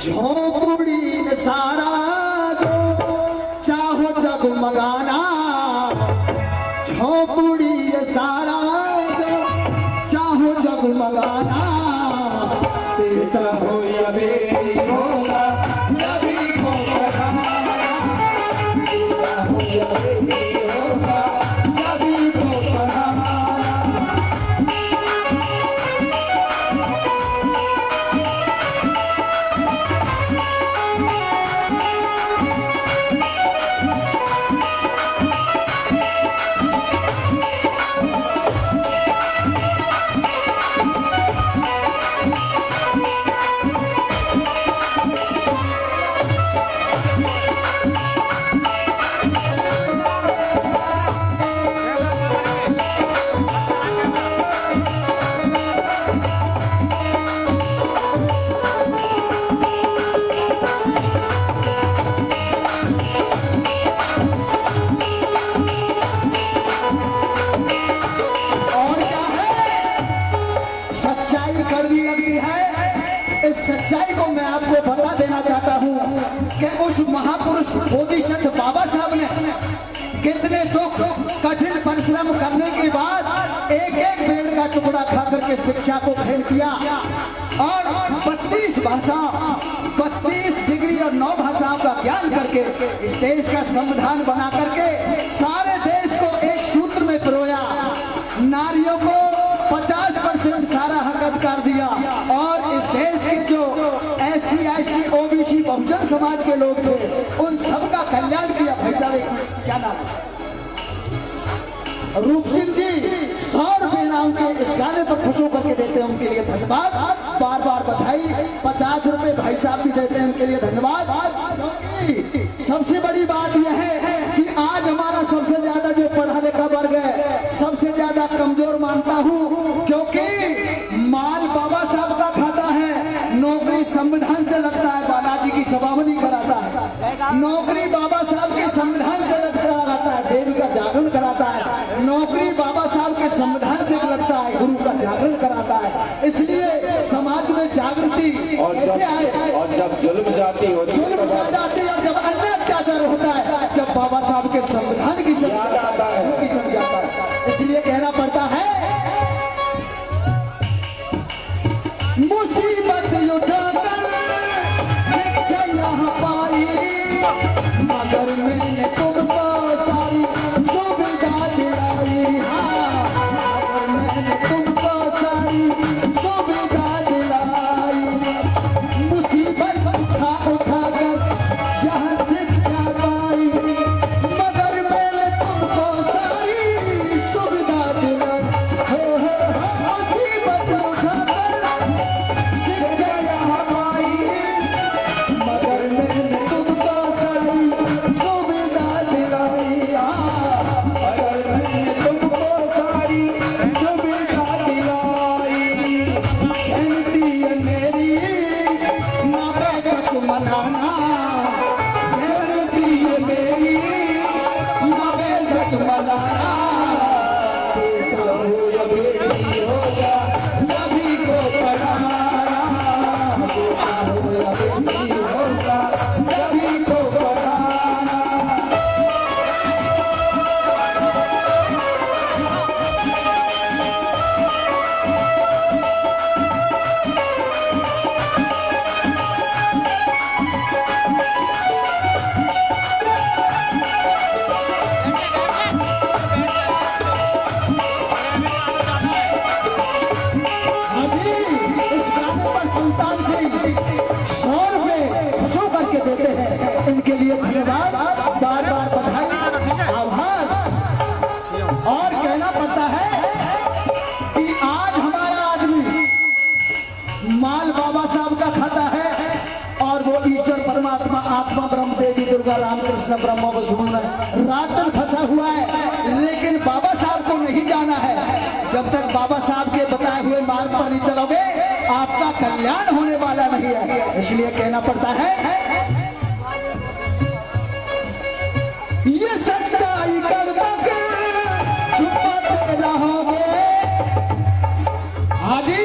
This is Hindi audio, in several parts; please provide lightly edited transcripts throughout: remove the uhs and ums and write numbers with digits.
झोपड़ी में सारा जो चाहो जगमगाना, झोपड़ी सारा जो चाहो जगमगाना, बेटा हो या बेटी होगा सभी को पढ़ाना, बेटा हो या बेटी होगा सभी को पढ़ाना। सच्चाई को मैं आपको बता देना चाहता हूँ कि उस महापुरुष बोधिसत्व बाबा साहब ने कितने दुख कठिन परिश्रम करने के बाद एक एक पेड़ का टुकड़ा खा करके शिक्षा को ग्रहण किया और 32 भाषा 32 डिग्री और 9 भाषाओं का ज्ञान करके इस देश का संविधान बना करके सारे देश को एक सूत्र में पिरोया, नारियों को 50% सारा हक अधिकार दिया और इस देश के जो SC ST OBC Bahujan Samaj के लोग थे उन सबका कल्याण किया। भाई साहब क्या नाम है? रूप सिंह जी 100 रुपए नाम के इस गाने पर खुश होकर के देते हैं, उनके लिए धन्यवाद, बार बार बधाई। 50 रुपए भाई साहब भी देते हैं, उनके लिए धन्यवाद। सबसे बड़ी बात यह है कि आज हमारा सबसे ज्यादा जो पढ़ा लिखा वर्ग है सबसे ज्यादा कमजोर मानता हूँ, क्योंकि माल बाबा साहब का खाता है, नौकरी संविधान से लगता है, बालाजी की सभावनी कराता है, नौकरी बाबा साहब के संविधान से लगता है, देवी का जागरण कराता है, नौकरी बाबा साहब के संविधान से लगता है, गुरु का जागरण कराता है। इसलिए समाज में जागृति कैसे आए? और जब जुल्म जाती है और जब अन्य अत्याचार होता है, जब बाबा साहब के संविधान की याद आता है, इसलिए कहना पड़ता है मुसीबत उठाकर शिक्षा यहाँ पाई, मगर मैंने तुमको सारी सुविधा दिलाई, मगर मैंने तुमको सारी सुविधा दिलाई, मुसीबत उठाकर यहाँ शिक्षा पाई, मगर मैंने तुमको सारी सुविधा दिलाई, मुसीबत उठाकर शिक्षा यहाँ पाई, मगर मैंने तुमको सारी सुविधा दिलाई, मगर मैंने तुमको सारी सुविधा दिलाई, जयंती है मेरी ना बैठक मनाना, जयंती है मेरी ना बैठक मनाना, बेटा हो या बेटी होगा सभी को पढ़ाना, बेटा हो या बेटी होगा सभी को पढ़ाना। अभी इस गाने पर सुल्तान सिंह 100 रुपए खुशो करके देते हैं, इनके लिए धन्यवाद, बार बार बधाई, आभार। और कहना पड़ता है कि आज हमारा आदमी माल बाबा साहब का खाता है और वो ईश्वर परमात्मा आत्मा ब्रह्म देवी दुर्गा राम कृष्ण ब्रह्म विष्णु में रात दिन फंसा हुआ है, लेकिन बाबा साहब को नहीं जाना है। जब तक बाबा साहब के बताए हुए मार्ग पर नहीं चलोगे आपका कल्याण होने वाला नहीं है। इसलिए कहना पड़ता है ये सच्चाई कब तक छुपाते रहोगे। हाजी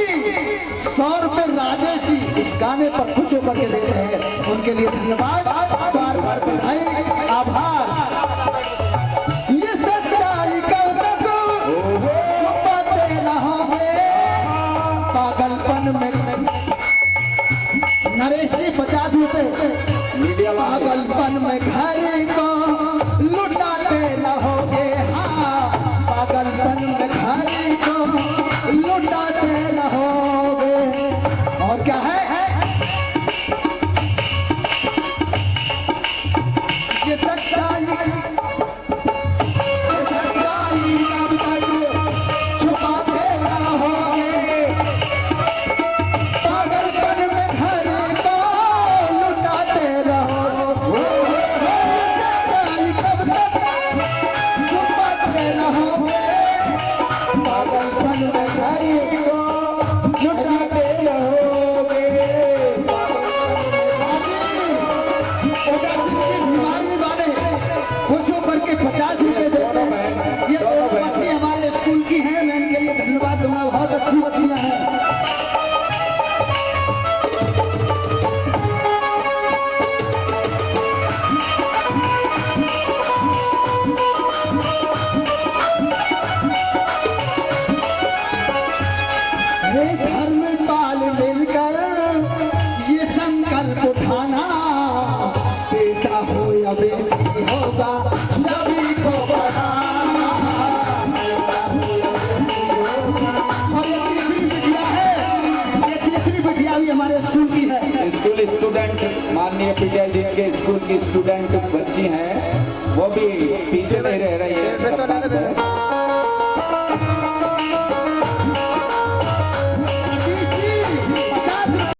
100 रुपए राजेश जी इस गाने पर खुश होकर के देते हैं, उनके लिए धन्यवाद, बार बार बधाई, आभार। ये सच्चाई कब तक छुपाते रहोगे, पागलपन में नरेश जी 50 रुपए, पागलपन में घर को लुटाते रहोगे, हाँ पागलपन में घर को लुटाते रहोगे। और क्या है ये सच्चाई कब तक छुपाते रहोगे, पागलपन में घर को लुटाते रहोगे। सच्चाई कब तक छुपाते रहोगे, पागलपन में घर को लुटाते रहोगे। बीमारी वाले खुश होकर के 50 रुपए देते हैं। ये दो बच्ची हमारे स्कूल की हैं, मैं इनके लिए धन्यवाद दूंगा, बहुत अच्छी बच्चियां हैं। हे धर्म पाल मिलकर ये संकल्प उठाना, बेटा हो या बेटी होगा सभी को बढ़ाना। और ये तीसरी बिटिया है, ये तीसरी बिटिया भी हमारे स्कूल की है। स्कूल स्टूडेंट माननीय पीटीआई जी के स्कूल की स्टूडेंट बच्ची हैं, वो भी पीछे नहीं रह रही है।